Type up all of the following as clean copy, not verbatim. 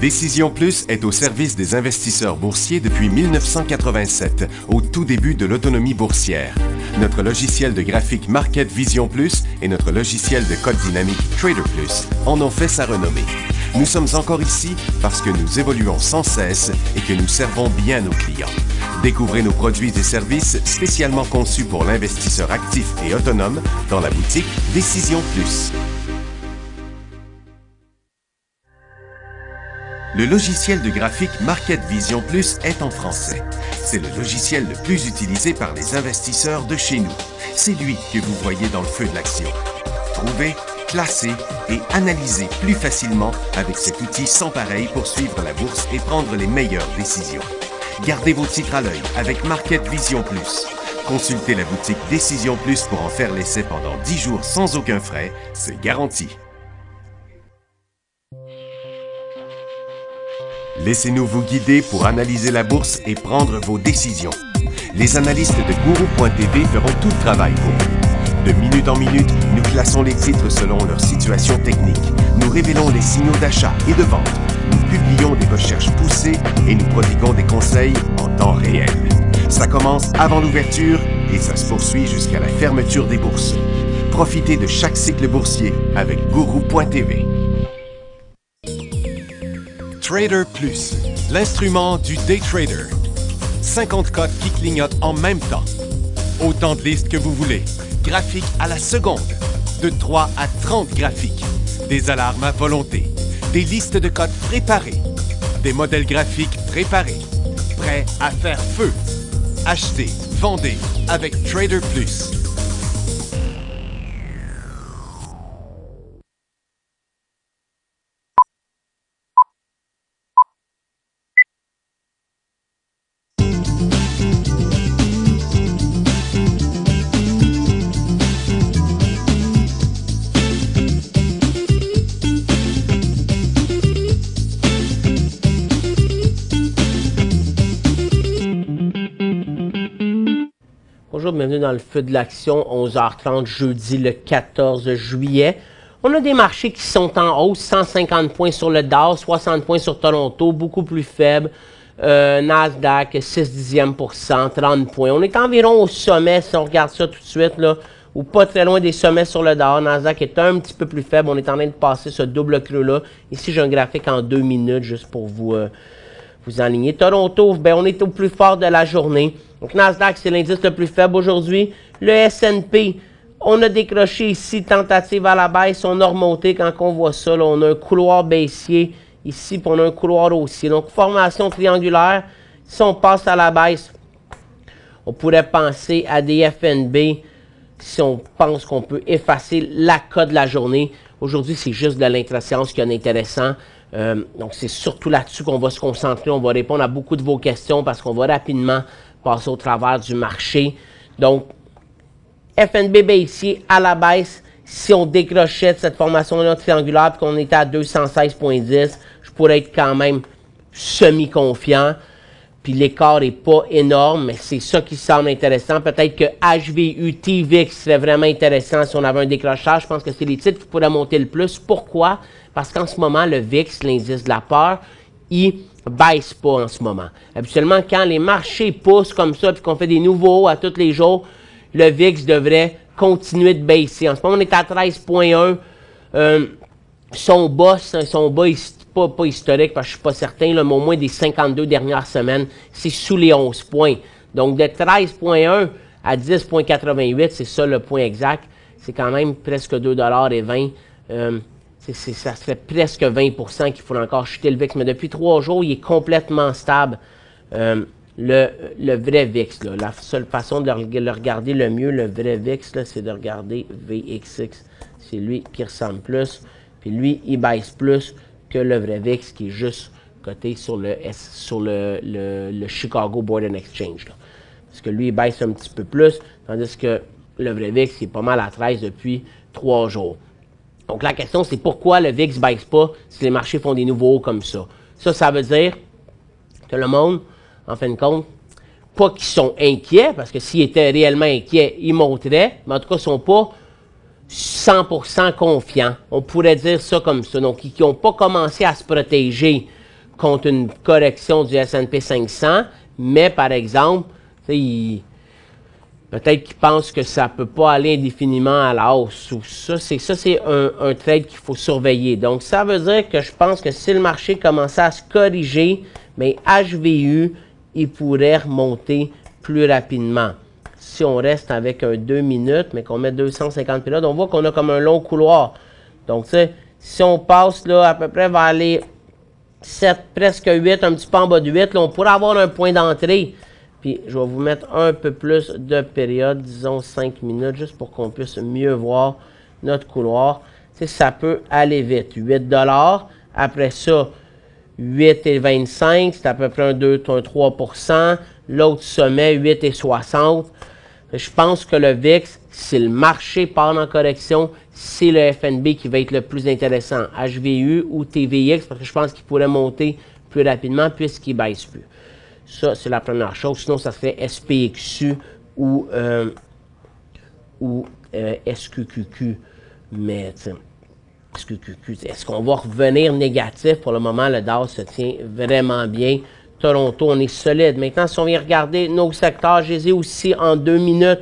Décision Plus est au service des investisseurs boursiers depuis 1987, au tout début de l'autonomie boursière. Notre logiciel de graphique Market Vision Plus et notre logiciel de code dynamique Trader Plus en ont fait sa renommée. Nous sommes encore ici parce que nous évoluons sans cesse et que nous servons bien nos clients. Découvrez nos produits et services spécialement conçus pour l'investisseur actif et autonome dans la boutique Décision Plus. Le logiciel de graphique Market Vision Plus est en français. C'est le logiciel le plus utilisé par les investisseurs de chez nous. C'est lui que vous voyez dans le feu de l'action. Trouvez, classez et analysez plus facilement avec cet outil sans pareil pour suivre la bourse et prendre les meilleures décisions. Gardez vos titres à l'œil avec Market Vision Plus. Consultez la boutique Décision Plus pour en faire l'essai pendant 10 jours sans aucun frais, c'est garanti. Laissez-nous vous guider pour analyser la bourse et prendre vos décisions. Les analystes de Guru.tv feront tout le travail pour vous. De minute en minute, nous classons les titres selon leur situation technique. Nous révélons les signaux d'achat et de vente. Nous publions des recherches poussées et nous prodiguons des conseils en temps réel. Ça commence avant l'ouverture et ça se poursuit jusqu'à la fermeture des bourses. Profitez de chaque cycle boursier avec Guru.tv. Trader Plus, l'instrument du day trader. 50 cotes qui clignotent en même temps. Autant de listes que vous voulez. Graphiques à la seconde. De 3 à 30 graphiques. Des alarmes à volonté. Des listes de cotes préparées. Des modèles graphiques préparés. Prêts à faire feu. Achetez, vendez avec Trader Plus. Bonjour, bienvenue dans le feu de l'action, 11h30, jeudi le 14 juillet. On a des marchés qui sont en hausse, 150 points sur le Dow, 60 points sur Toronto, beaucoup plus faible. Nasdaq, 0,6%, 30 points. On est environ au sommet, si on regarde ça tout de suite, là, ou pas très loin des sommets sur le Dow. Nasdaq est un petit peu plus faible, on est en train de passer ce double creux-là. Ici, j'ai un graphique en 2 minutes, juste pour vous enligner. Toronto, ben, on est au plus fort de la journée. Donc, Nasdaq, c'est l'indice le plus faible aujourd'hui. Le S&P, on a décroché ici, tentative à la baisse. On a remonté quand on voit ça. Là, on a un couloir baissier ici, puis on a un couloir haussier. Donc, formation triangulaire. Si on passe à la baisse, on pourrait penser à des FNB si on pense qu'on peut effacer la cote de la journée. Aujourd'hui, c'est juste de l'intra-séance qui est intéressant. Donc, c'est surtout là-dessus qu'on va se concentrer. On va répondre à beaucoup de vos questions parce qu'on va rapidement passer au travers du marché. Donc, FNB baissier à la baisse. Si on décrochait de cette formation-là triangulaire et qu'on était à 216,10, je pourrais être quand même semi-confiant. Puis l'écart n'est pas énorme, mais c'est ça qui semble intéressant. Peut-être que HVU, TVIX serait vraiment intéressant si on avait un décrochage. Je pense que c'est les titres qui pourraient monter le plus. Pourquoi? Parce qu'en ce moment, le VIX, l'indice de la peur, il baisse pas en ce moment. Habituellement, quand les marchés poussent comme ça, puis qu'on fait des nouveaux hauts à tous les jours, le VIX devrait continuer de baisser. En ce moment, on est à 13,1. Son bas pas historique, parce que je ne suis pas certain, là, mais au moins des 52 dernières semaines, c'est sous les 11 points. Donc, de 13,1 à 10,88, c'est ça le point exact. C'est quand même presque 2,20 $. Ça serait presque 20% qu'il faut encore chuter le VIX. Mais depuis 3 jours, il est complètement stable. Le vrai VIX, là, la seule façon de le regarder le mieux, le vrai VIX, c'est de regarder VXX. C'est lui qui ressemble plus. Puis lui, il baisse plus que le vrai VIX qui est juste coté sur le Chicago Board and Exchange. Là. Parce que lui, il baisse un petit peu plus, tandis que le vrai VIX, il est pas mal à 13 depuis 3 jours. Donc la question, c'est pourquoi le VIX ne baisse pas si les marchés font des nouveaux hauts comme ça. Ça veut dire que le monde, en fin de compte, pas qu'ils sont inquiets, parce que s'ils étaient réellement inquiets, ils monteraient, mais en tout cas, ils ne sont pas 100% confiants. On pourrait dire ça comme ça. Donc, ils n'ont pas commencé à se protéger contre une correction du S&P 500, mais par exemple, peut-être qu'ils pensent que ça ne peut pas aller indéfiniment à la hausse. Ça, c'est un trade qu'il faut surveiller. Donc, ça veut dire que je pense que si le marché commençait à se corriger, mais HVU, il pourrait remonter plus rapidement. Si on reste avec un 2 minutes, mais qu'on met 250 pilotes, on voit qu'on a comme un long couloir. Donc, tu sais, si on passe là à peu près vers les 7, presque 8, un petit peu en bas de 8, là, on pourrait avoir un point d'entrée. Puis, je vais vous mettre un peu plus de période, disons 5 minutes, juste pour qu'on puisse mieux voir notre couloir. Tu sais, ça peut aller vite. 8 $. Après ça, 8,25, c'est à peu près un 3%. L'autre sommet, 8,60. Je pense que le VIX, si le marché part en correction, c'est le FNB qui va être le plus intéressant. HVU ou TVX, parce que je pense qu'il pourrait monter plus rapidement puisqu'il ne baisse plus. Ça, c'est la première chose. Sinon, ça serait SPXU ou SQQQ. Mais, SQQQ, est-ce qu'on va revenir négatif? Pour le moment, le Dow se tient vraiment bien. Toronto, on est solide. Maintenant, si on vient regarder nos secteurs, je les ai aussi en 2 minutes.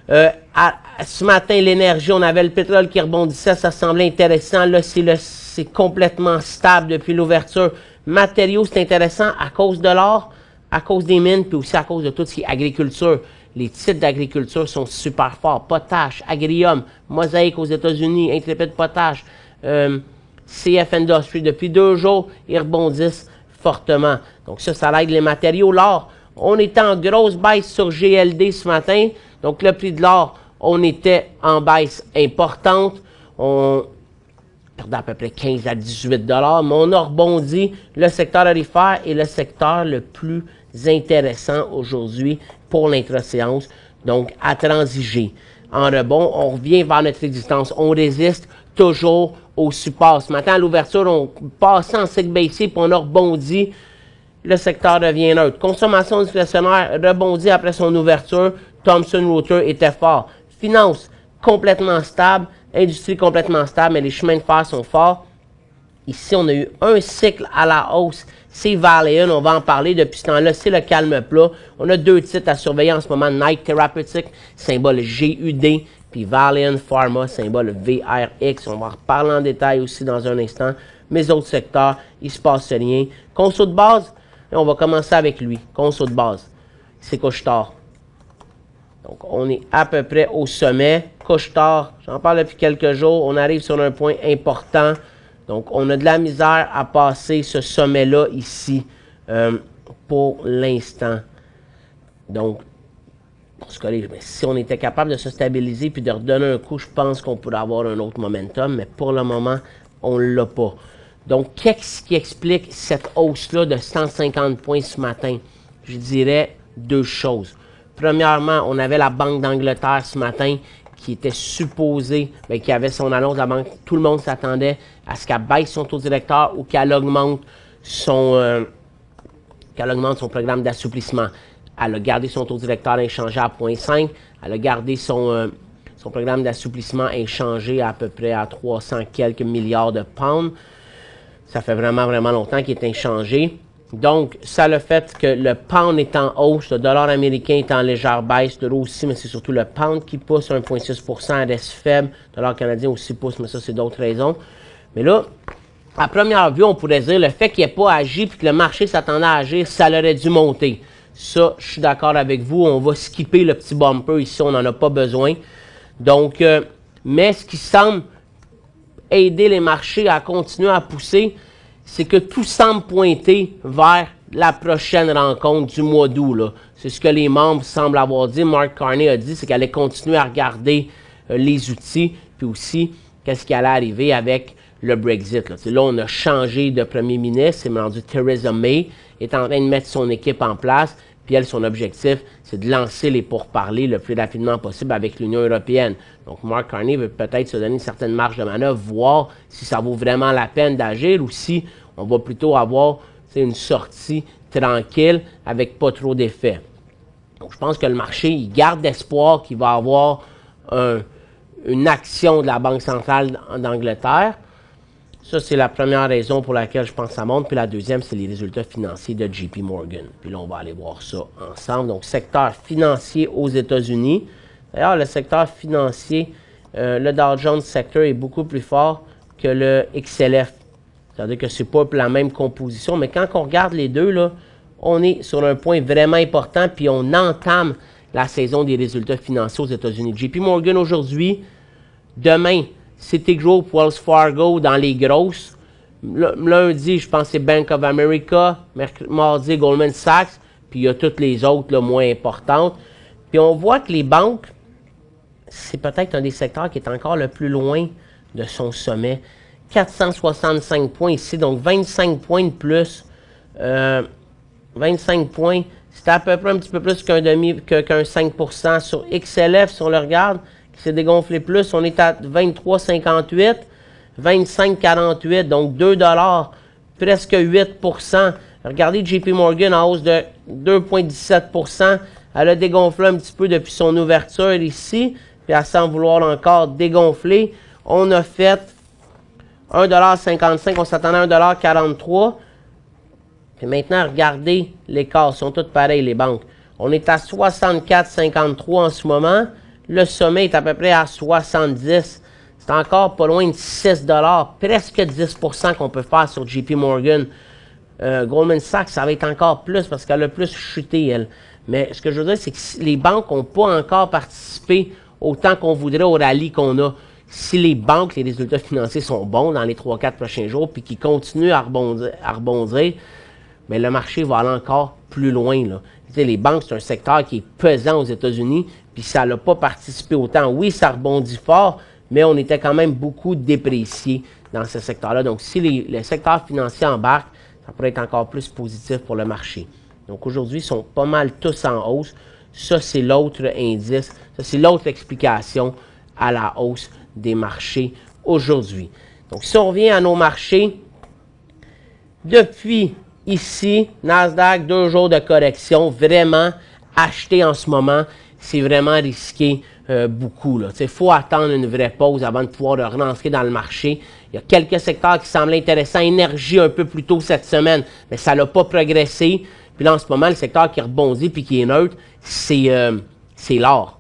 Ce matin, l'énergie, on avait le pétrole qui rebondissait, ça semblait intéressant. Là, c'est complètement stable depuis l'ouverture. Matériaux, c'est intéressant à cause de l'or, à cause des mines, puis aussi à cause de tout ce qui est agriculture. Les titres d'agriculture sont super forts. Potash, Agrium, Mosaïque aux États-Unis, Intrépide Potash, CF Industries. Depuis 2 jours, ils rebondissent fortement. Donc ça aide les matériaux. L'or, on était en grosse baisse sur GLD ce matin. Donc le prix de l'or, on était en baisse importante. On perdait à peu près 15 à 18 $, mais on a rebondi. Le secteur aurifère est le secteur le plus intéressant aujourd'hui pour l'intra-séance. Donc à transiger. En rebond, on revient vers notre résistance. On résiste toujours au support. Ce matin, à l'ouverture, on passait en cycle baissier, puis on a rebondi. Le secteur devient neutre. Consommation discrétionnaire rebondit après son ouverture. Thomson Reuters était fort. Finance complètement stable. Industrie complètement stable, mais les chemins de fer sont forts. Ici, on a eu un cycle à la hausse. C'est Valeant, on va en parler depuis ce temps-là. C'est le calme plat. On a 2 titres à surveiller en ce moment. Knight Therapeutics, symbole GUD. Puis Valeant Pharma, symbole VRX. On va en reparler en détail aussi dans un instant. Mes autres secteurs, il ne se passe rien. Conso de base, et on va commencer avec lui. Conso de base, c'est Couche-Tard. Donc, on est à peu près au sommet. Couche-Tard, j'en parle depuis quelques jours. On arrive sur un point important. Donc, on a de la misère à passer ce sommet-là ici pour l'instant. Donc, si on était capable de se stabiliser puis de redonner un coup, je pense qu'on pourrait avoir un autre momentum, mais pour le moment, on ne l'a pas. Donc, qu'est-ce qui explique cette hausse-là de 150 points ce matin? Je dirais 2 choses. Premièrement, on avait la Banque d'Angleterre ce matin qui était supposée, qui avait son annonce de la banque. Tout le monde s'attendait à ce qu'elle baisse son taux directeur ou qu'elle augmente son programme d'assouplissement. Elle a gardé son taux directeur inchangé à 0,5. Elle a gardé son programme d'assouplissement inchangé à peu près à 300 quelques milliards de pounds. Ça fait vraiment, vraiment longtemps qu'il est inchangé. Donc, ça le fait que le pound est en hausse, le dollar américain est en légère baisse, l'euro aussi, mais c'est surtout le pound qui pousse 1,6%, elle reste faible. Le dollar canadien aussi pousse, mais ça, c'est d'autres raisons. Mais là, à première vue, on pourrait dire le fait qu'il n'ait pas agi et que le marché s'attendait à agir, ça l'aurait dû monter. Ça, je suis d'accord avec vous. On va skipper le petit bumper ici, on n'en a pas besoin. Donc, mais ce qui semble aider les marchés à continuer à pousser, c'est que tout semble pointer vers la prochaine rencontre du mois d'août. C'est ce que les membres semblent avoir dit. Mark Carney a dit, c'est qu'elle allait continuer à regarder les outils, puis aussi qu'est-ce qui allait arriver avec le Brexit. Là, on a changé de premier ministre, c'est rendu Theresa May, est en train de mettre son équipe en place, puis elle, son objectif, c'est de lancer les pourparlers le plus rapidement possible avec l'Union européenne. Donc, Mark Carney veut peut-être se donner une certaine marge de manœuvre, voir si ça vaut vraiment la peine d'agir ou si on va plutôt avoir une sortie tranquille avec pas trop d'effets. Donc, je pense que le marché, il garde espoir qu'il va avoir une action de la Banque centrale d'Angleterre. Ça, c'est la première raison pour laquelle je pense que ça monte. Puis la deuxième, c'est les résultats financiers de JP Morgan. Puis là, on va aller voir ça ensemble. Donc, secteur financier aux États-Unis. D'ailleurs, le secteur financier, le Dow Jones secteur est beaucoup plus fort que le XLF. C'est-à-dire que ce n'est pas la même composition. Mais quand on regarde les deux, là, on est sur un point vraiment important. Puis on entame la saison des résultats financiers aux États-Unis. JP Morgan aujourd'hui, demain, Citigroup, Wells Fargo dans les grosses. Lundi, je pense que c'est Bank of America. Mardi, Goldman Sachs. Puis il y a toutes les autres là, moins importantes. Puis on voit que les banques, c'est peut-être un des secteurs qui est encore le plus loin de son sommet. 465 points ici, donc 25 points de plus. 25 points, c'était à peu près un petit peu plus qu'un 5%. Sur XLF, si on le regarde, qui s'est dégonflé plus, on est à 23,58, 25,48, donc 2 $, presque 8%. Regardez JP Morgan en hausse de 2,17%. Elle a dégonflé un petit peu depuis son ouverture ici, puis elle semble vouloir encore dégonfler. On a fait 1,55 $, on s'attendait à 1,43 $. Puis maintenant, regardez l'écart, ils sont tous pareils, les banques. On est à 64,53 en ce moment. Le sommet est à peu près à 70. C'est encore pas loin de 6 $, presque 10% qu'on peut faire sur JP Morgan. Goldman Sachs, ça va être encore plus parce qu'elle a plus chuté, elle. Mais ce que je veux dire, c'est que les banques n'ont pas encore participé autant qu'on voudrait au rallye qu'on a. Si les banques, les résultats financiers sont bons dans les 3-4 prochains jours, puis qu'ils continuent à rebondir, mais le marché va aller encore plus loin. Là. Les banques, c'est un secteur qui est pesant aux États-Unis, puis ça n'a pas participé autant. Oui, ça rebondit fort, mais on était quand même beaucoup déprécié dans ce secteur-là. Donc, si le secteur financier embarque, ça pourrait être encore plus positif pour le marché. Donc, aujourd'hui, ils sont pas mal tous en hausse. Ça, c'est l'autre indice. Ça, c'est l'autre explication à la hausse des marchés aujourd'hui. Donc, si on revient à nos marchés, depuis ici, Nasdaq, 2 jours de correction, vraiment acheter en ce moment, c'est vraiment risqué beaucoup. Il faut attendre une vraie pause avant de pouvoir rentrer dans le marché. Il y a quelques secteurs qui semblent intéressants. Énergie un peu plus tôt cette semaine, mais ça n'a pas progressé. Puis là, en ce moment, le secteur qui rebondit puis qui est neutre, c'est l'or.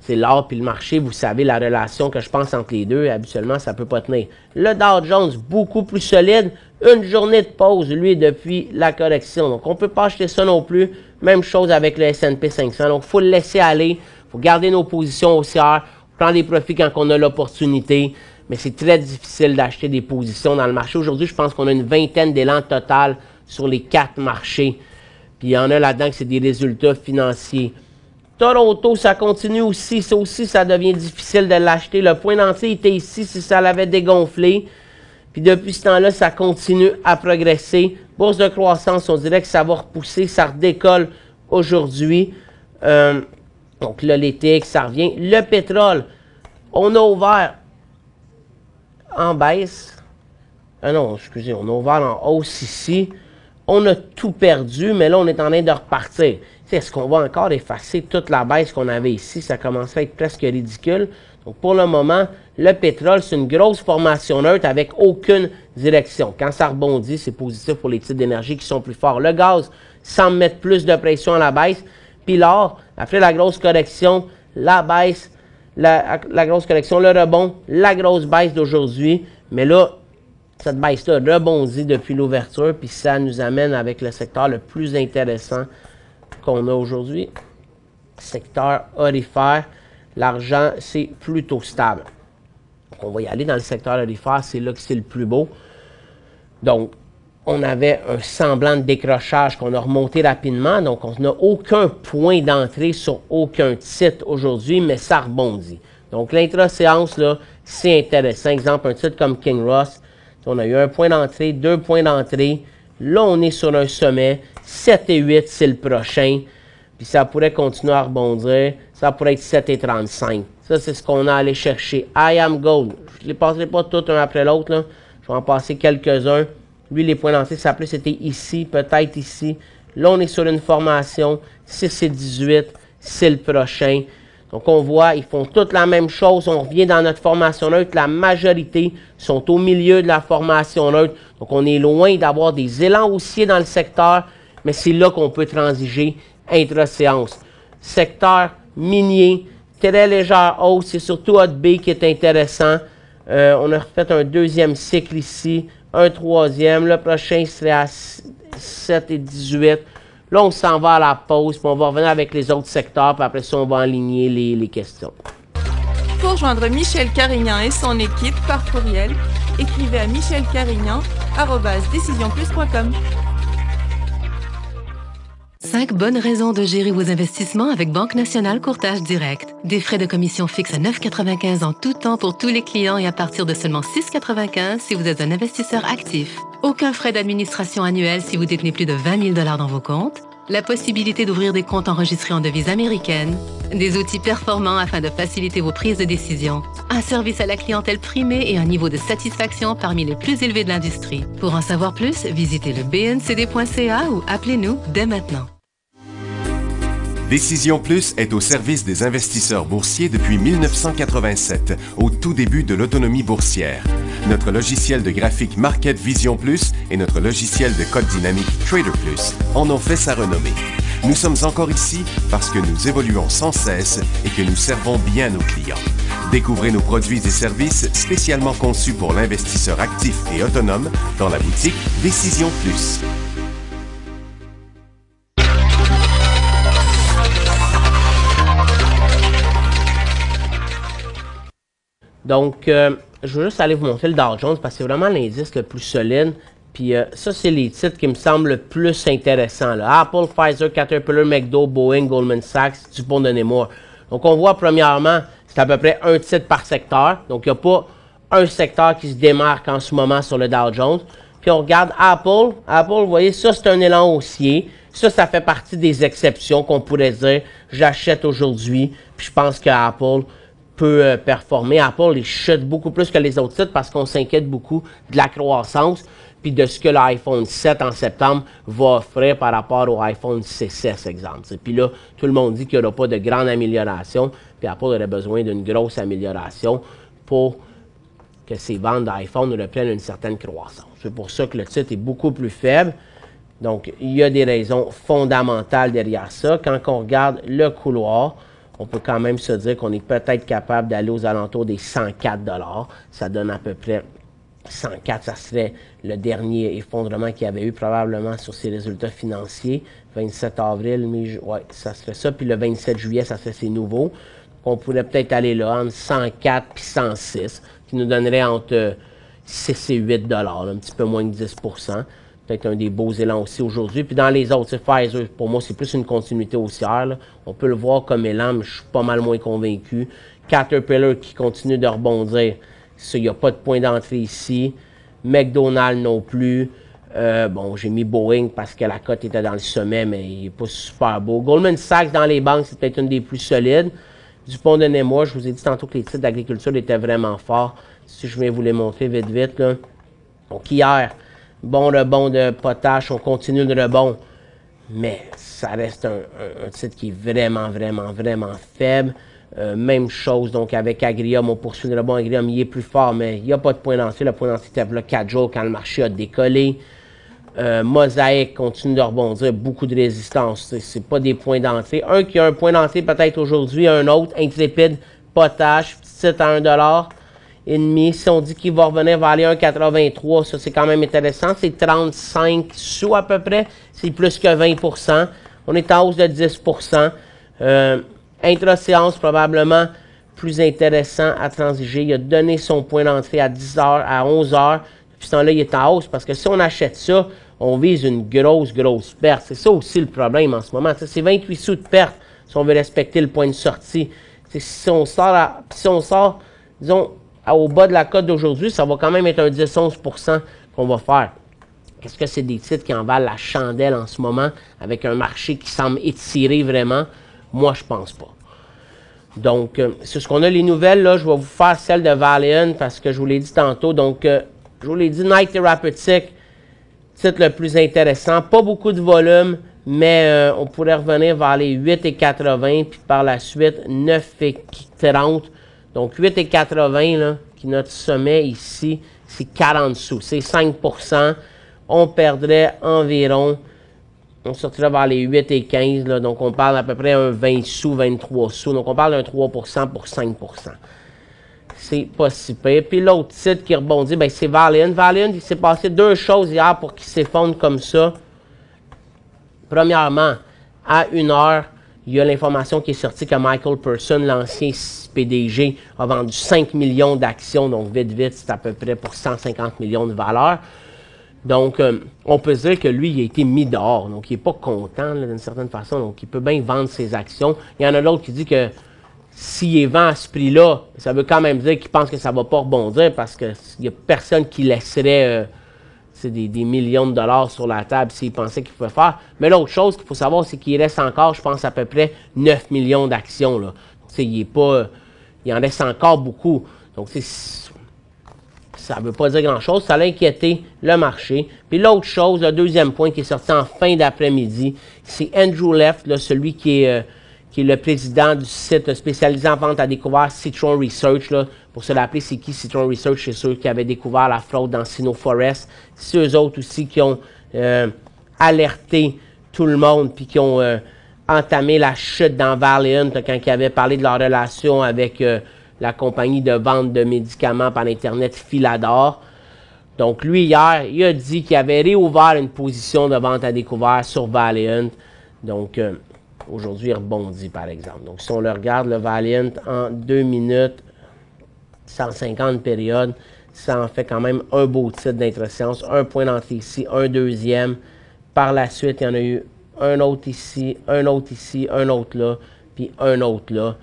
C'est l'or puis le marché, vous savez, la relation que je pense entre les deux, habituellement, ça ne peut pas tenir. Le Dow Jones, beaucoup plus solide. Une journée de pause, lui, depuis la correction. Donc, on ne peut pas acheter ça non plus. Même chose avec le S&P 500. Donc, il faut le laisser aller. Il faut garder nos positions haussières. Prendre des profits quand on a l'opportunité. Mais c'est très difficile d'acheter des positions dans le marché. Aujourd'hui, je pense qu'on a une vingtaine d'élans total sur les 4 marchés. Puis, il y en a là-dedans que c'est des résultats financiers. Toronto, ça continue aussi. Ça aussi, ça devient difficile de l'acheter. Le point d'entrée était ici si ça l'avait dégonflé. Puis depuis ce temps-là, ça continue à progresser. Bourse de croissance, on dirait que ça va repousser. Ça redécolle aujourd'hui. Donc là, l'été, ça revient. Le pétrole, on a ouvert en baisse. Non, excusez, on a ouvert en hausse ici. On a tout perdu, mais là, on est en train de repartir. Est-ce qu'on va encore effacer toute la baisse qu'on avait ici? Ça commence à être presque ridicule. Donc, pour le moment, le pétrole, c'est une grosse formation neutre avec aucune direction. Quand ça rebondit, c'est positif pour les titres d'énergie qui sont plus forts. Le gaz semble mettre plus de pression à la baisse. Puis l'or, après la grosse correction, la baisse, la grosse correction, le rebond, la grosse baisse d'aujourd'hui. Mais là, cette baisse-là rebondit depuis l'ouverture, puis ça nous amène avec le secteur le plus intéressant qu'on a aujourd'hui. Secteur aurifère, l'argent, c'est plutôt stable. Donc, on va y aller dans le secteur aurifère, c'est là que c'est le plus beau. Donc, on avait un semblant de décrochage qu'on a remonté rapidement, donc on n'a aucun point d'entrée sur aucun titre aujourd'hui, mais ça rebondit. Donc, l'intra-séance, là, c'est intéressant. Exemple, un titre comme King Ross, on a eu un point d'entrée, 2 points d'entrée. Là, on est sur un sommet. 7 et 8, c'est le prochain. Puis ça pourrait continuer à rebondir. Ça pourrait être 7 et 35. Ça, c'est ce qu'on a allé chercher. I Am Gold. Je ne les passerai pas tous un après l'autre. Je vais en passer quelques-uns. Lui, les points d'entrée, ça c'était ici, peut-être ici. Là, on est sur une formation. 6 et 18, c'est le prochain. Donc, on voit, ils font toute la même chose. On revient dans notre formation neutre. La majorité sont au milieu de la formation neutre. Donc, on est loin d'avoir des élans haussiers dans le secteur, mais c'est là qu'on peut transiger intra-séance. Secteur minier, très légère hausse. C'est surtout HotB qui est intéressant. On a refait un deuxième cycle ici, un troisième. Le prochain serait à 7 et 18. Là, on s'en va à la pause, puis on va revenir avec les autres secteurs, puis après ça, on va aligner les questions. Pour joindre Michel Carignan et son équipe par courriel, écrivez à michelcarignan@decisionplus.com. 5 bonnes raisons de gérer vos investissements avec Banque Nationale Courtage Direct. Des frais de commission fixes à 9,95 en tout temps pour tous les clients et à partir de seulement 6,95 si vous êtes un investisseur actif. Aucun frais d'administration annuel si vous détenez plus de 20 000 $ dans vos comptes. La possibilité d'ouvrir des comptes enregistrés en devise américaine. Des outils performants afin de faciliter vos prises de décision. Un service à la clientèle primé et un niveau de satisfaction parmi les plus élevés de l'industrie. Pour en savoir plus, visitez le bncd.ca ou appelez-nous dès maintenant. Décision Plus est au service des investisseurs boursiers depuis 1987, au tout début de l'autonomie boursière. Notre logiciel de graphique Market Vision Plus et notre logiciel de code dynamique Trader Plus en ont fait sa renommée. Nous sommes encore ici parce que nous évoluons sans cesse et que nous servons bien nos clients. Découvrez nos produits et services spécialement conçus pour l'investisseur actif et autonome dans la boutique Décision Plus. Donc, je veux juste aller vous montrer le Dow Jones parce que c'est vraiment l'indice le plus solide. Puis ça, c'est les titres qui me semblent le plus intéressants, là. Apple, Pfizer, Caterpillar, McDo, Boeing, Goldman Sachs, DuPont de Nemours. Donc, on voit premièrement, c'est à peu près un titre par secteur. Donc, il n'y a pas un secteur qui se démarque en ce moment sur le Dow Jones. Puis, on regarde Apple. Apple, vous voyez, ça, c'est un élan haussier. Ça fait partie des exceptions qu'on pourrait dire, j'achète aujourd'hui. Puis, je pense qu'Apple peut performer. Apple, il chute beaucoup plus que les autres titres parce qu'on s'inquiète beaucoup de la croissance puis de ce que l'iPhone 7 en septembre va offrir par rapport au iPhone 6S, exemple. Puis là, tout le monde dit qu'il n'y aura pas de grande amélioration, puis Apple aurait besoin d'une grosse amélioration pour que ses ventes d'iPhone reprennent une certaine croissance. C'est pour ça que le titre est beaucoup plus faible. Donc, il y a des raisons fondamentales derrière ça. Quand on regarde le couloir, on peut quand même se dire qu'on est peut-être capable d'aller aux alentours des 104 $. Ça donne à peu près 104, ça serait le dernier effondrement qu'il y avait eu probablement sur ses résultats financiers. 27 avril, ouais, ça serait ça. Puis le 27 juillet, ça serait ses nouveaux. On pourrait peut-être aller là entre 104 et 106, qui nous donnerait entre 6 et 8 $, un petit peu moins que 10 %. Peut-être un des beaux élans aussi aujourd'hui. Puis dans les autres, Pfizer, pour moi, c'est plus une continuité haussière, là. On peut le voir comme élan, mais je suis pas mal moins convaincu. Caterpillar qui continue de rebondir. Il n'y a pas de point d'entrée ici. McDonald's non plus. Bon, j'ai mis Boeing parce que la cote était dans le sommet, mais il n'est pas super beau. Goldman Sachs dans les banques, c'est peut-être une des plus solides. DuPont de Nemours, je vous ai dit tantôt que les titres d'agriculture étaient vraiment forts. Si je vais vous les montrer vite, là. Donc hier, bon rebond de potache, on continue le rebond. Mais ça reste un titre qui est vraiment faible. Même chose donc avec Agrium, on poursuit le rebond. Agrium, il est plus fort, mais il n'y a pas de point d'entrée. Le point d'entrée était là 4 jours quand le marché a décollé. Mosaic continue de rebondir, beaucoup de résistance. C'est pas des points d'entrée. Un qui a un point d'entrée peut-être aujourd'hui, un autre, Intrépide, potache, petit titre à 1 $. Et demi. Si on dit qu'il va revenir vers les 1,83, ça c'est quand même intéressant. C'est 35 sous à peu près. C'est plus que 20 %. On est en hausse de 10 %. Intra-séance, probablement plus intéressant à transiger. Il a donné son point d'entrée à 10 h, à 11 h. Puis ce temps-là, il est en hausse parce que si on achète ça, on vise une grosse perte. C'est ça aussi le problème en ce moment. C'est 28 sous de perte si on veut respecter le point de sortie. Si on sort, disons, au bas de la cote d'aujourd'hui, ça va quand même être un 10-11 % qu'on va faire. Est-ce que c'est des titres qui en valent la chandelle en ce moment avec un marché qui semble étiré vraiment? Moi, je pense pas. Donc, c'est ce qu'on a les nouvelles. Là, je vais vous faire celle de Valeant parce que je vous l'ai dit tantôt. Donc, je vous l'ai dit, Knight Therapeutics, titre le plus intéressant. Pas beaucoup de volume, mais on pourrait revenir vers les 8,80 puis par la suite 9,30. Donc 8,80 là, qui est notre sommet ici, c'est 40 sous. C'est 5%. On perdrait environ, on sortirait vers les 8,15 là, donc on parle à peu près un 20 sous, 23 sous. Donc on parle d'un 3% pour 5%. C'est pas si pire. Puis l'autre titre qui rebondit, ben c'est Valiant. Valiant, il s'est passé deux choses hier pour qu'il s'effondre comme ça. Premièrement, à 1 heure, il y a l'information qui est sortie que Michael Person, l'ancien PDG, a vendu 5 millions d'actions. Donc, vite, c'est à peu près pour 150 millions de valeur. Donc, on peut dire que lui, il a été mis dehors. Donc, il n'est pas content d'une certaine façon. Donc, il peut bien vendre ses actions. Il y en a l'autre qui dit que s'il est vend à ce prix-là, ça veut quand même dire qu'il pense que ça ne va pas rebondir parce qu'il n'y a personne qui laisserait des millions de dollars sur la table s'il pensait qu'il pouvait faire. Mais l'autre chose qu'il faut savoir, c'est qu'il reste encore, je pense, à peu près 9 millions d'actions. Là. Il en reste encore beaucoup. Donc, ça ne veut pas dire grand-chose. Ça a inquiété le marché. Puis l'autre chose, le deuxième point qui est sorti en fin d'après-midi, c'est Andrew Left, là, celui qui est le président du site spécialisé en vente à découvert Citron Research. Là. Pour se l'appeler, c'est qui Citron Research? C'est ceux qui avaient découvert la fraude dans Sino Forest. C'est eux autres aussi qui ont alerté tout le monde puis qui ont entamé la chute dans Valiant quand ils avaient parlé de leur relation avec la compagnie de vente de médicaments par Internet Philador. Donc lui, hier, il a dit qu'il avait réouvert une position de vente à découvert sur Valiant. Donc, aujourd'hui, il rebondit, par exemple. Donc, si on le regarde, le Valiant, en 2 minutes, 150 périodes, ça en fait quand même un beau titre d'intra-séance. Un point d'entrée ici, un deuxième. Par la suite, il y en a eu un autre ici, un autre ici, un autre là, puis un autre là.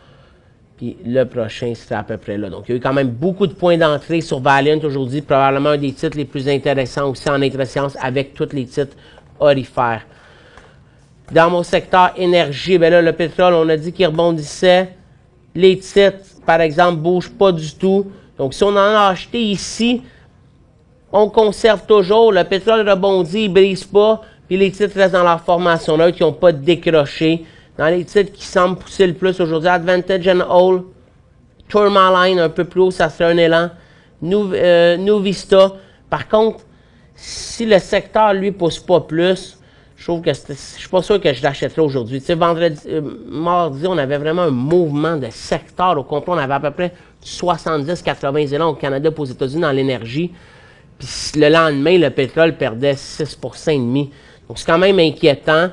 Puis le prochain, c'est à peu près là. Donc, il y a eu quand même beaucoup de points d'entrée sur Valiant aujourd'hui. Probablement un des titres les plus intéressants aussi en intra-séance avec tous les titres orifères. Dans mon secteur énergie, ben là, le pétrole, on a dit qu'il rebondissait. Les titres, par exemple, ne bougent pas du tout. Donc, si on en a acheté ici, on conserve toujours. Le pétrole rebondit, il ne brise pas. Puis les titres restent dans leur formation neutre, qui n'ont pas décroché. Dans les titres qui semblent pousser le plus aujourd'hui, Advantage and All, Tourmaline, un peu plus haut, ça serait un élan. Nuvista. Par contre, si le secteur, lui, ne pousse pas plus, je trouve que je suis pas sûr que je l'achèterai aujourd'hui. Tu sais, mardi, on avait vraiment un mouvement de secteur au complet. On avait à peu près 70-80 élans au Canada et aux États-Unis dans l'énergie. Puis le lendemain, le pétrole perdait 6,5 %. Donc, c'est quand même inquiétant.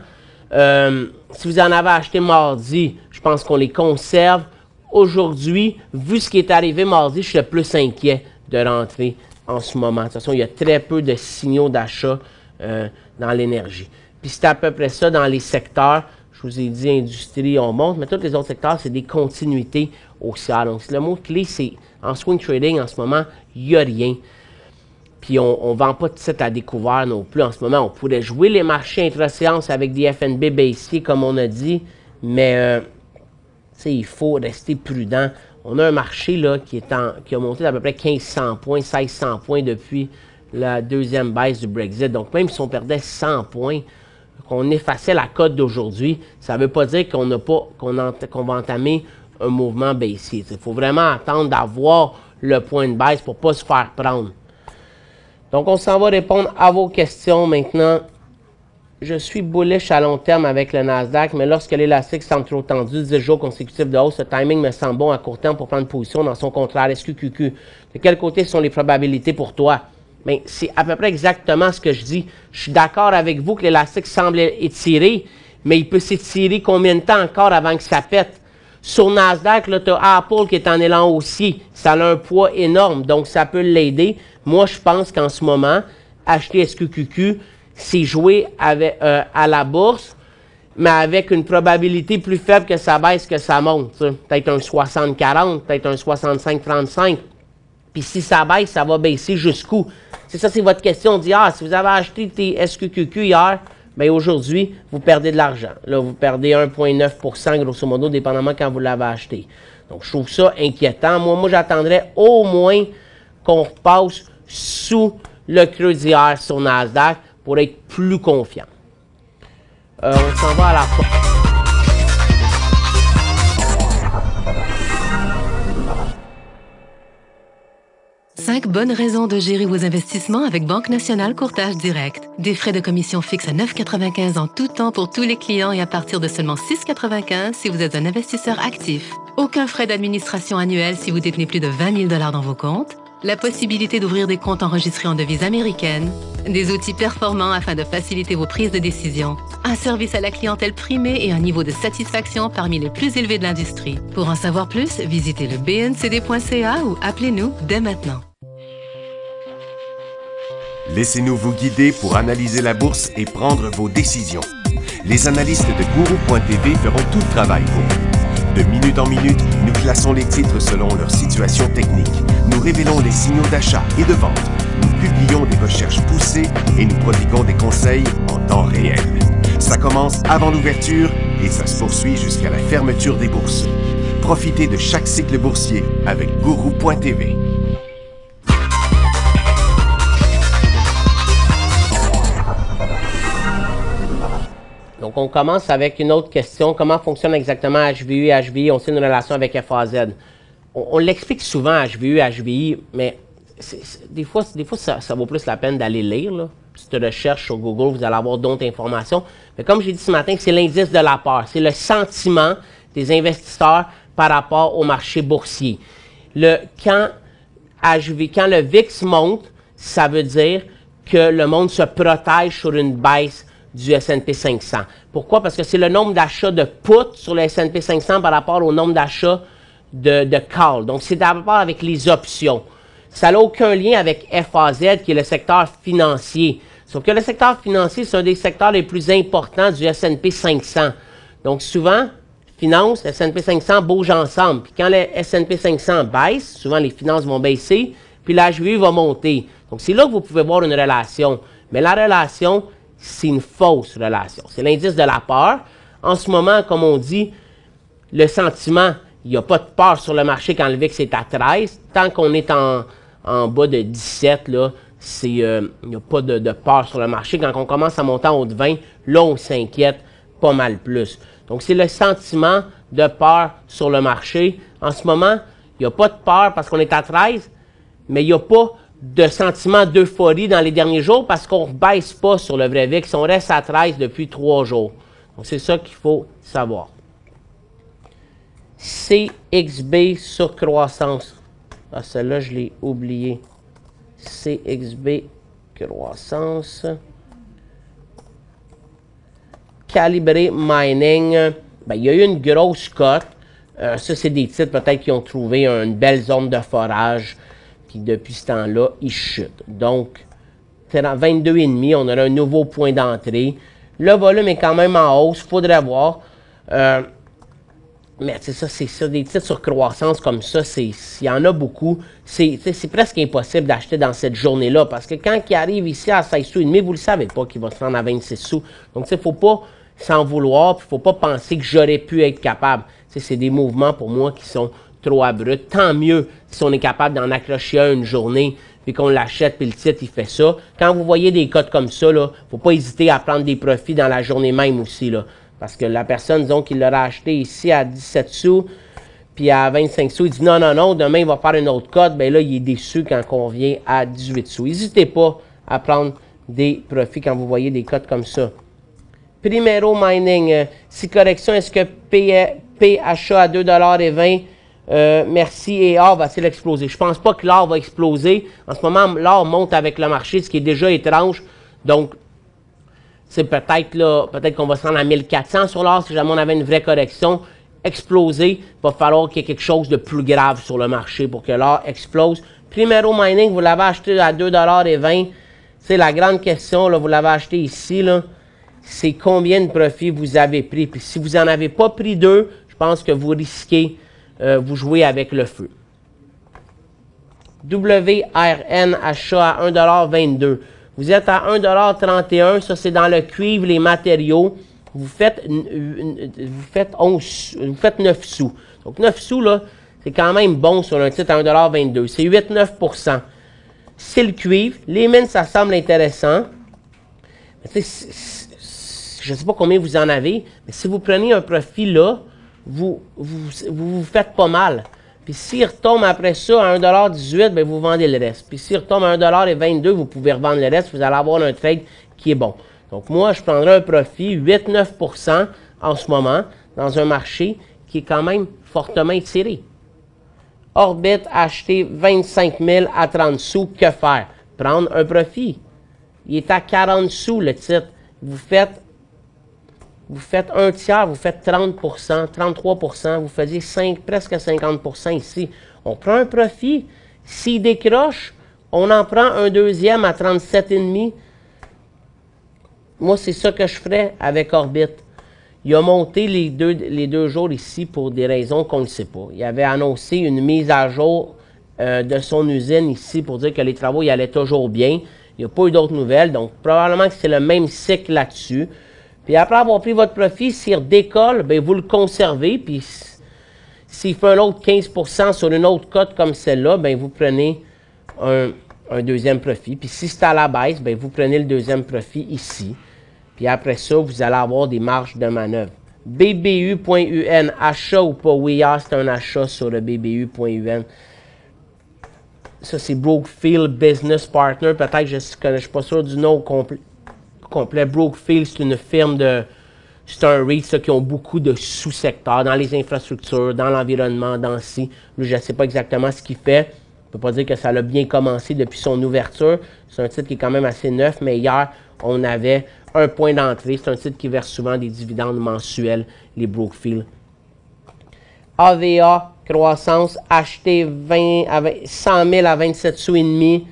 Si vous en avez acheté mardi, je pense qu'on les conserve. Aujourd'hui, vu ce qui est arrivé mardi, je suis le plus inquiet de rentrer en ce moment. De toute façon, il y a très peu de signaux d'achat dans l'énergie. Puis c'est à peu près ça dans les secteurs. Je vous ai dit industrie, on monte, mais tous les autres secteurs, c'est des continuités haussières. Donc, le mot clé, c'est en swing trading, en ce moment, il n'y a rien. Puis on ne vend pas de titres à découvert non plus en ce moment. On pourrait jouer les marchés intra-séance avec des FNB baissiers, comme on a dit, mais il faut rester prudent. On a un marché là, qui a monté d'à peu près 1500 points, 1600 points depuis la deuxième baisse du Brexit. Donc, même si on perdait 100 points, qu'on effaçait la cote d'aujourd'hui, ça ne veut pas dire qu'on va entamer un mouvement baissier. Il faut vraiment attendre d'avoir le point de baisse pour ne pas se faire prendre. Donc, on s'en va répondre à vos questions maintenant. Je suis bullish à long terme avec le Nasdaq, mais lorsque l'élastique semble trop tendu, 10 jours consécutifs de hausse, ce timing me semble bon à court terme pour prendre position dans son contraire SQQQ. De quel côté sont les probabilités pour toi? Bien, c'est à peu près exactement ce que je dis. Je suis d'accord avec vous que l'élastique semble étiré, mais il peut s'étirer combien de temps encore avant que ça pète? Sur Nasdaq, tu as Apple qui est en élan haussier. Ça a un poids énorme, donc ça peut l'aider. Moi, je pense qu'en ce moment, acheter SQQQ, c'est jouer avec, à la bourse, mais avec une probabilité plus faible que ça baisse que ça monte. Peut-être un 60-40, peut-être un 65-35. Puis si ça baisse, ça va baisser jusqu'où? C'est ça, c'est votre question d'hier. Si vous avez acheté tes SQQQ hier, bien aujourd'hui, vous perdez de l'argent. Là, vous perdez 1,9 % grosso modo, dépendamment quand vous l'avez acheté. Donc, je trouve ça inquiétant. Moi j'attendrais au moins qu'on repasse sous le creux d'hier sur Nasdaq pour être plus confiant. On s'en va à la fin. 5 bonnes raisons de gérer vos investissements avec Banque Nationale Courtage Direct. Des frais de commission fixes à 9,95 en tout temps pour tous les clients et à partir de seulement 6,95 si vous êtes un investisseur actif. Aucun frais d'administration annuel si vous détenez plus de 20 000 $ dans vos comptes. La possibilité d'ouvrir des comptes enregistrés en devise américaine. Des outils performants afin de faciliter vos prises de décision. Un service à la clientèle primé et un niveau de satisfaction parmi les plus élevés de l'industrie. Pour en savoir plus, visitez le bncd.ca ou appelez-nous dès maintenant. Laissez-nous vous guider pour analyser la bourse et prendre vos décisions. Les analystes de Guru.tv feront tout le travail pour vous. De minute en minute, nous classons les titres selon leur situation technique. Nous révélons les signaux d'achat et de vente. Nous publions des recherches poussées et nous prodiguons des conseils en temps réel. Ça commence avant l'ouverture et ça se poursuit jusqu'à la fermeture des bourses. Profitez de chaque cycle boursier avec Guru.tv. Donc, on commence avec une autre question. Comment fonctionne exactement HVU et HVI? On sait une relation avec FAZ. On l'explique souvent, HVU, HVI, mais des fois ça vaut plus la peine d'aller lire. Là. Petite recherche sur Google, vous allez avoir d'autres informations. Mais comme j'ai dit ce matin, c'est l'indice de la peur. C'est le sentiment des investisseurs par rapport au marché boursier. Quand le VIX monte, ça veut dire que le monde se protège sur une baisse du S&P 500. Pourquoi? Parce que c'est le nombre d'achats de put sur le S&P 500 par rapport au nombre d'achats de call. Donc, c'est par rapport avec les options. Ça n'a aucun lien avec FAZ, qui est le secteur financier. Sauf que le secteur financier, c'est un des secteurs les plus importants du S&P 500. Donc, souvent, finance, S&P 500 bougent ensemble. Puis quand le S&P 500 baisse, souvent les finances vont baisser, puis la HVU va monter. Donc, c'est là que vous pouvez voir une relation. Mais la relation, c'est une fausse relation. C'est l'indice de la peur. En ce moment, comme on dit, le sentiment, il n'y a pas de peur sur le marché quand le VIX est à 13. Tant qu'on est en bas de 17, là, il n'y a pas de peur sur le marché. Quand on commence à monter en haut de 20, là, on s'inquiète pas mal plus. Donc, c'est le sentiment de peur sur le marché. En ce moment, il n'y a pas de peur parce qu'on est à 13, mais il n'y a pas de sentiment d'euphorie dans les derniers jours parce qu'on ne baisse pas sur le vrai VIX. On reste à 13 depuis 3 jours. Donc, c'est ça qu'il faut savoir. CXB sur croissance. Ah, celle-là, je l'ai oublié. CXB croissance. Calibré Mining. Ben, il y a eu une grosse cote. Ça, c'est des titres peut-être qui ont trouvé une belle zone de forage. Puis depuis ce temps-là, ils chutent. Donc, 22,5, on aura un nouveau point d'entrée. Le volume est quand même en hausse, il faudrait voir. Mais c'est ça, des titres sur croissance comme ça, il y en a beaucoup. C'est presque impossible d'acheter dans cette journée-là. Parce que quand il arrive ici à 16 sous et demi, vous ne le savez pas qu'il va se rendre à 26 sous. Donc, il ne faut pas s'en vouloir, il ne faut pas penser que j'aurais pu être capable. C'est des mouvements pour moi qui sont trop abrupts. Tant mieux si on est capable d'en accrocher un une journée, puis qu'on l'achète, puis le titre, il fait ça. Quand vous voyez des cotes comme ça, il ne faut pas hésiter à prendre des profits dans la journée même aussi, là. Parce que la personne, disons, qui l'aura acheté ici à 17 sous, puis à 25 sous, il dit non, demain, il va faire une autre cote. Bien là, il est déçu quand on vient à 18 sous. N'hésitez pas à prendre des profits quand vous voyez des cotes comme ça. Primero Mining, si correction, est-ce que PHA à 2,20 $, merci, et or va-t-il exploser? Je ne pense pas que l'or va exploser. En ce moment, l'or monte avec le marché, ce qui est déjà étrange. Donc, c'est peut-être qu'on va se rendre à 1400 sur l'or si jamais on avait une vraie correction. Exploser, il va falloir qu'il y ait quelque chose de plus grave sur le marché pour que l'or explose. Primero Mining, vous l'avez acheté à 2,20 $. C'est la grande question, là, vous l'avez acheté ici, là. C'est combien de profits vous avez pris. Puis si vous n'en avez pas pris 2, je pense que vous risquez, vous jouez avec le feu. WRN, achat à 1,22 $. Vous êtes à 1,31 $, ça c'est dans le cuivre, les matériaux. Vous faites 9 sous. Donc 9 sous, là, c'est quand même bon sur un titre à 1,22 $. C'est 8-9 %. C'est le cuivre. Les mines, ça semble intéressant. Mais je je ne sais pas combien vous en avez, mais si vous prenez un profit là, vous faites pas mal. Puis s'il retombe après ça à 1,18 $, ben vous vendez le reste. Puis s'il retombe à 1,22 $, vous pouvez revendre le reste, vous allez avoir un trade qui est bon. Donc moi, je prendrais un profit 8-9% en ce moment dans un marché qui est quand même fortement étiré. Orbit, acheter 25 000 à 30 sous, que faire? Prendre un profit. Il est à 40 sous le titre. Vous faites un tiers, vous faites 30%, 33%, vous faisiez presque 50% ici. On prend un profit. S'il décroche, on en prend un deuxième à 37,5. Moi, c'est ça que je ferais avec Orbit. Il a monté les deux jours ici pour des raisons qu'on ne sait pas. Il avait annoncé une mise à jour de son usine ici pour dire que les travaux y allaient toujours bien. Il n'y a pas eu d'autres nouvelles, donc probablement que c'est le même cycle là-dessus. Puis après avoir pris votre profit, s'il redécolle, bien, vous le conservez. Puis s'il fait un autre 15% sur une autre cote comme celle-là, bien, vous prenez un deuxième profit. Puis si c'est à la baisse, bien, vous prenez le deuxième profit ici. Puis après ça, vous allez avoir des marges de manœuvre. BBU.UN, achat ou pas? Oui, hier, c'est un achat sur le BBU.UN. Ça, c'est Brookfield Business Partner. Peut-être que je ne suis pas sûr du nom complet. Brookfield, c'est une firme c'est un REIT ça, qui ont beaucoup de sous-secteurs dans les infrastructures, dans l'environnement, dans ci. Lui, je ne sais pas exactement ce qu'il fait. Je ne peux pas dire que ça a bien commencé depuis son ouverture. C'est un titre qui est quand même assez neuf, mais hier, on avait un point d'entrée. C'est un titre qui verse souvent des dividendes mensuels, les Brookfield. AVA, croissance, acheter 100 000 à 27 sous et demi.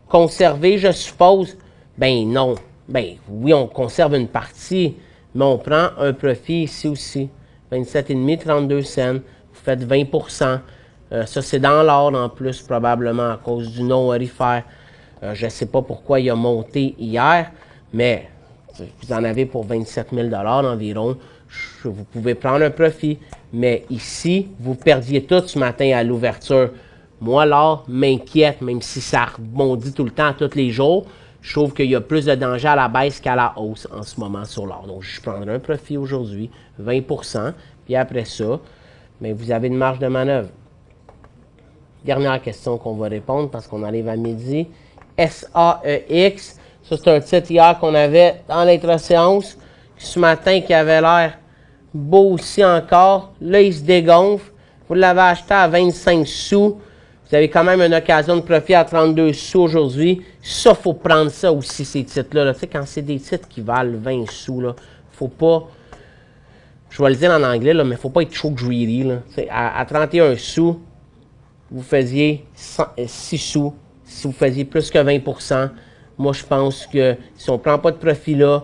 Conserver, je suppose. Ben non. Ben oui, on conserve une partie, mais on prend un profit ici aussi. 27,5, 32 cents. Vous faites 20%. Ça, c'est dans l'ordre en plus, probablement à cause du non-orifère. Je ne sais pas pourquoi il a monté hier, mais vous en avez pour 27 000 $ environ. Vous pouvez prendre un profit, mais ici, vous perdiez tout ce matin à l'ouverture. Moi, l'or m'inquiète, même si ça rebondit tout le temps, tous les jours. Je trouve qu'il y a plus de danger à la baisse qu'à la hausse en ce moment sur l'or. Donc, je prendrai un profit aujourd'hui, 20%, puis après ça, mais vous avez une marge de manœuvre. Dernière question qu'on va répondre parce qu'on arrive à midi. SAEX, ça c'est un titre hier qu'on avait dans l'intra-séance. Ce matin qui avait l'air beau aussi encore. Là, il se dégonfle. Vous l'avez acheté à 25 sous. Vous avez quand même une occasion de profit à 32 sous aujourd'hui. Ça, il faut prendre ça aussi, ces titres-là. Là. Tu sais, quand c'est des titres qui valent 20 sous, il ne faut pas... Je vais le dire en anglais, là, mais il ne faut pas être trop greedy. Là. À 31 sous, vous faisiez 6 sous. Si vous faisiez plus que 20%, moi, je pense que si on ne prend pas de profit là,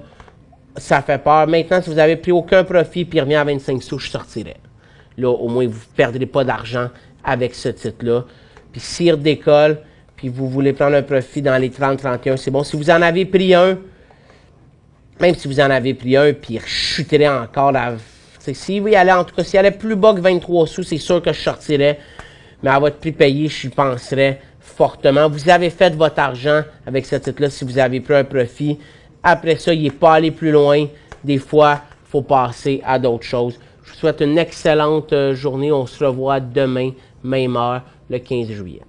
ça fait peur. Maintenant, si vous n'avez pris aucun profit puis il revient à 25 sous, je sortirais. Là, au moins, vous ne perdrez pas d'argent avec ce titre-là. Puis s'il redécolle, puis vous voulez prendre un profit dans les 30-31, c'est bon. Si vous en avez pris un, même si vous en avez pris un, puis il rechuterait encore, s'il allait plus bas que 23 sous, c'est sûr que je sortirais. Mais à votre prix payé, je penserais fortement. Vous avez fait votre argent avec ce titre-là si vous avez pris un profit. Après ça, il n'est pas allé plus loin. Des fois, il faut passer à d'autres choses. Je vous souhaite une excellente journée. On se revoit demain, même heure, le 15 juillet.